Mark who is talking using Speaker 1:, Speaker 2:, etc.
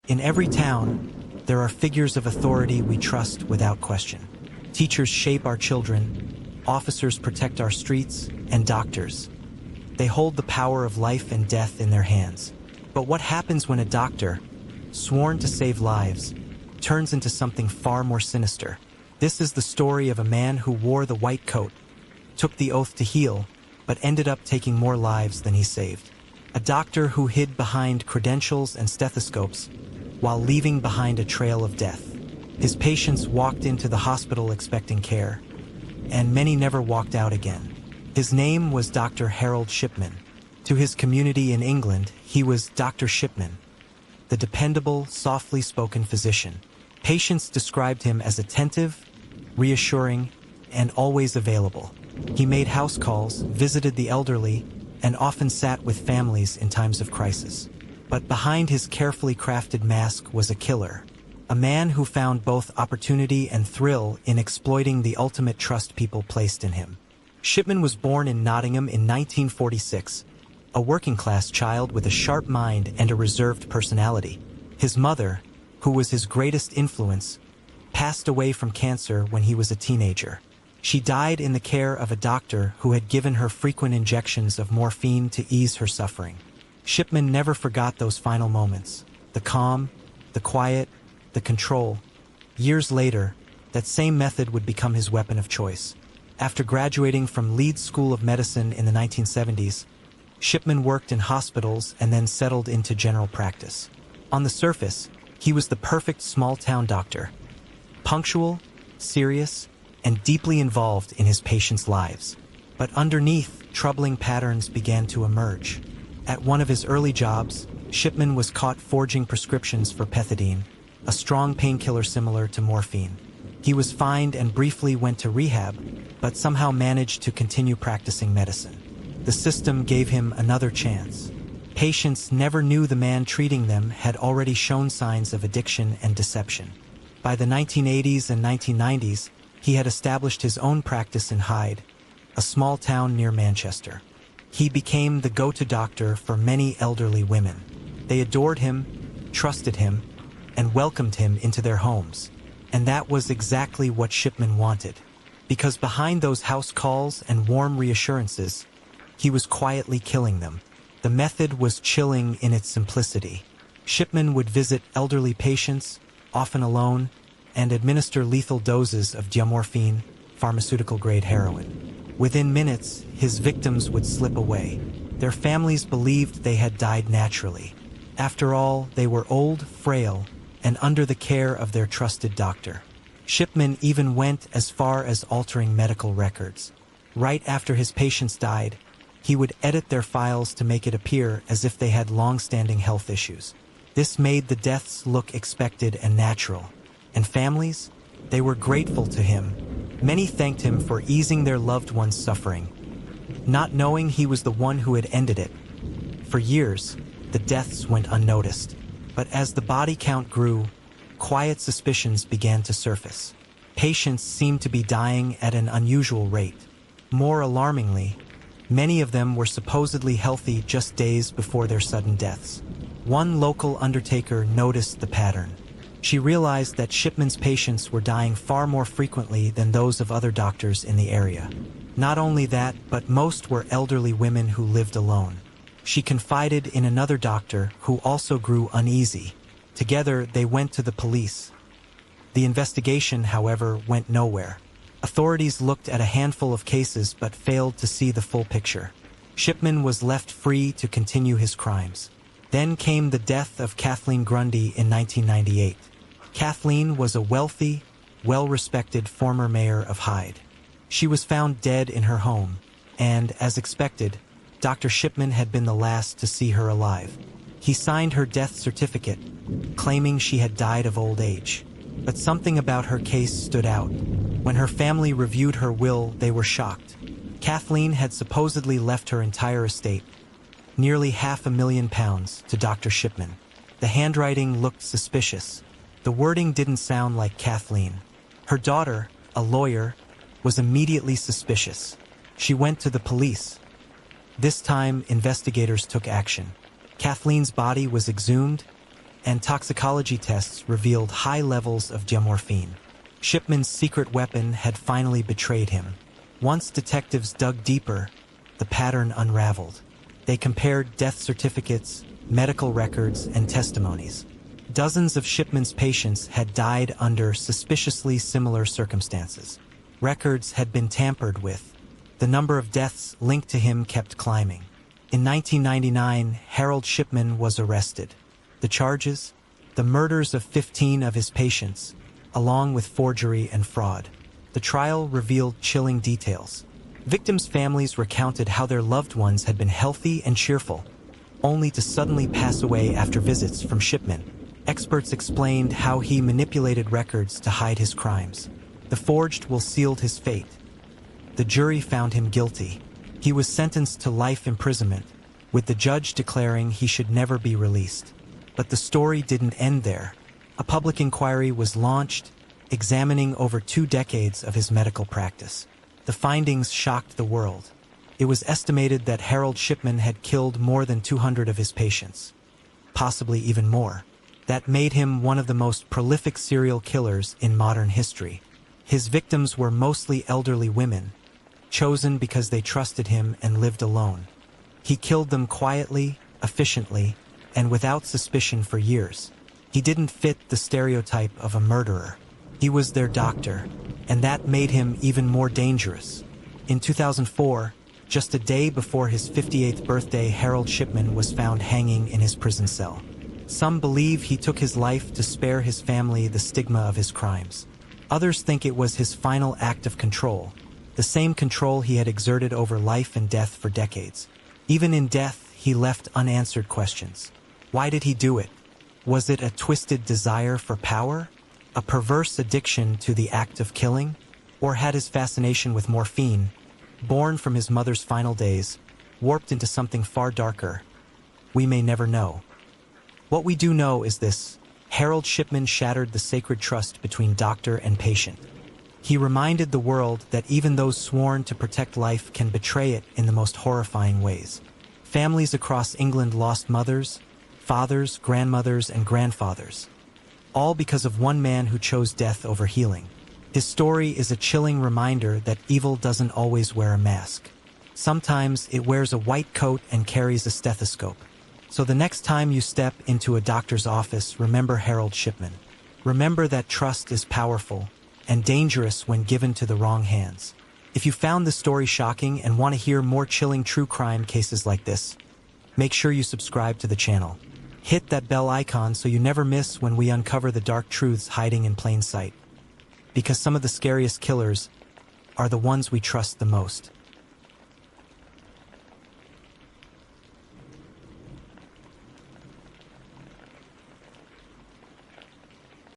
Speaker 1: In every town, there are figures of authority we trust without question. Teachers shape our children, officers protect our streets, and doctors. They hold the power of life and death in their hands. But what happens when a doctor, sworn to save lives, turns into something far more sinister? This is the story of a man who wore the white coat, took the oath to heal, but ended up taking more lives than he saved. A doctor who hid behind credentials and stethoscopes while leaving behind a trail of death. His patients walked into the hospital expecting care, and many never walked out again. His name was Dr. Harold Shipman. To his community in England, he was Dr. Shipman, the dependable, softly spoken physician. Patients described him as attentive, reassuring, and always available. He made house calls, visited the elderly, and often sat with families in times of crisis. But behind his carefully crafted mask was a killer, a man who found both opportunity and thrill in exploiting the ultimate trust people placed in him. Shipman was born in Nottingham in 1946, a working-class child with a sharp mind and a reserved personality. His mother, who was his greatest influence, passed away from cancer when he was a teenager. She died in the care of a doctor who had given her frequent injections of morphine to ease her suffering. Shipman never forgot those final moments, the calm, the quiet, the control. Years later, that same method would become his weapon of choice. After graduating from Leeds School of Medicine in the 1970s, Shipman worked in hospitals and then settled into general practice. On the surface, he was the perfect small-town doctor, punctual, serious, and deeply involved in his patients' lives. But underneath, troubling patterns began to emerge. At one of his early jobs, Shipman was caught forging prescriptions for pethidine, a strong painkiller similar to morphine. He was fined and briefly went to rehab, but somehow managed to continue practicing medicine. The system gave him another chance. Patients never knew the man treating them had already shown signs of addiction and deception. By the 1980s and 1990s, he had established his own practice in Hyde, a small town near Manchester. He became the go-to doctor for many elderly women. They adored him, trusted him, and welcomed him into their homes. And that was exactly what Shipman wanted. Because behind those house calls and warm reassurances, he was quietly killing them. The method was chilling in its simplicity. Shipman would visit elderly patients, often alone, and administer lethal doses of diamorphine, pharmaceutical-grade heroin. Within minutes, his victims would slip away. Their families believed they had died naturally. After all, they were old, frail, and under the care of their trusted doctor. Shipman even went as far as altering medical records. Right after his patients died, he would edit their files to make it appear as if they had long-standing health issues. This made the deaths look expected and natural. And families? They were grateful to him. Many thanked him for easing their loved one's suffering, not knowing he was the one who had ended it. For years, the deaths went unnoticed. But as the body count grew, quiet suspicions began to surface. Patients seemed to be dying at an unusual rate. More alarmingly, many of them were supposedly healthy just days before their sudden deaths. One local undertaker noticed the pattern. She realized that Shipman's patients were dying far more frequently than those of other doctors in the area. Not only that, but most were elderly women who lived alone. She confided in another doctor who also grew uneasy. Together, they went to the police. The investigation, however, went nowhere. Authorities looked at a handful of cases but failed to see the full picture. Shipman was left free to continue his crimes. Then came the death of Kathleen Grundy in 1998. Kathleen was a wealthy, well-respected former mayor of Hyde. She was found dead in her home, and, as expected, Dr. Shipman had been the last to see her alive. He signed her death certificate, claiming she had died of old age. But something about her case stood out. When her family reviewed her will, they were shocked. Kathleen had supposedly left her entire estate, nearly £500,000, to Dr. Shipman. The handwriting looked suspicious. The wording didn't sound like Kathleen. Her daughter, a lawyer, was immediately suspicious. She went to the police. This time, investigators took action. Kathleen's body was exhumed, and toxicology tests revealed high levels of diamorphine. Shipman's secret weapon had finally betrayed him. Once detectives dug deeper, the pattern unraveled. They compared death certificates, medical records, and testimonies. Dozens of Shipman's patients had died under suspiciously similar circumstances. Records had been tampered with. The number of deaths linked to him kept climbing. In 1999, Harold Shipman was arrested. The charges? The murders of 15 of his patients, along with forgery and fraud. The trial revealed chilling details. Victims' families recounted how their loved ones had been healthy and cheerful, only to suddenly pass away after visits from Shipman. Experts explained how he manipulated records to hide his crimes. The forged will sealed his fate. The jury found him guilty. He was sentenced to life imprisonment, with the judge declaring he should never be released. But the story didn't end there. A public inquiry was launched, examining over 2 decades of his medical practice. The findings shocked the world. It was estimated that Harold Shipman had killed more than 200 of his patients, possibly even more. That made him one of the most prolific serial killers in modern history. His victims were mostly elderly women, chosen because they trusted him and lived alone. He killed them quietly, efficiently, and without suspicion for years. He didn't fit the stereotype of a murderer. He was their doctor, and that made him even more dangerous. In 2004, just a day before his 58th birthday, Harold Shipman was found hanging in his prison cell. Some believe he took his life to spare his family the stigma of his crimes. Others think it was his final act of control, the same control he had exerted over life and death for decades. Even in death, he left unanswered questions. Why did he do it? Was it a twisted desire for power? A perverse addiction to the act of killing? Or had his fascination with morphine, born from his mother's final days, warped into something far darker? We may never know. What we do know is this: Harold Shipman shattered the sacred trust between doctor and patient. He reminded the world that even those sworn to protect life can betray it in the most horrifying ways. Families across England lost mothers, fathers, grandmothers, and grandfathers, all because of one man who chose death over healing. His story is a chilling reminder that evil doesn't always wear a mask. Sometimes it wears a white coat and carries a stethoscope. So the next time you step into a doctor's office, remember Harold Shipman. Remember that trust is powerful and dangerous when given to the wrong hands. If you found this story shocking and want to hear more chilling true crime cases like this, make sure you subscribe to the channel. Hit that bell icon so you never miss when we uncover the dark truths hiding in plain sight. Because some of the scariest killers are the ones we trust the most.